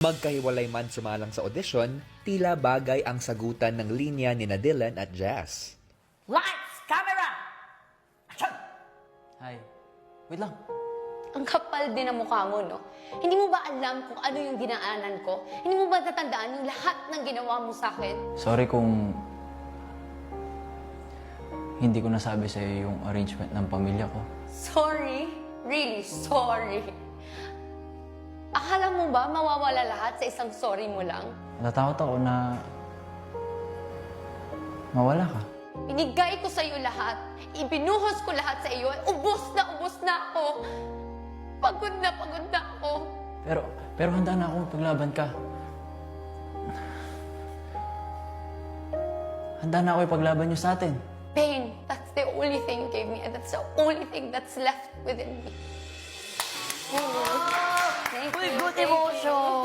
Magkahiwalay man sumalang sa audition, tila bagay ang sagutan ng linya ni Dylan at Jazz. Lights, camera, action! Hi. Wait lang. Ang kapal din ang mukha mo, no? Hindi mo ba alam kung ano yung dinaanan ko? Hindi mo ba tatandaan yung lahat ng ginawa mo sa akin? Sorry kung hindi ko nasabi sa'yo yung arrangement ng pamilya ko. Sorry? Really sorry? Akala mo ba mawawala lahat sa isang sorry mo lang? Natatakot ako na mawala ka. Binigay ko sa'yo lahat. Ibinuhos ko lahat sa iyo. Ubus na ako. Pagod na ako. Pero handa na ako paglaban ka. Handa na ako ipaglaban niyo sa atin. Pain, that's the only thing you gave me, and that's the only thing that's left within me. Thank you. Uy, good emotion!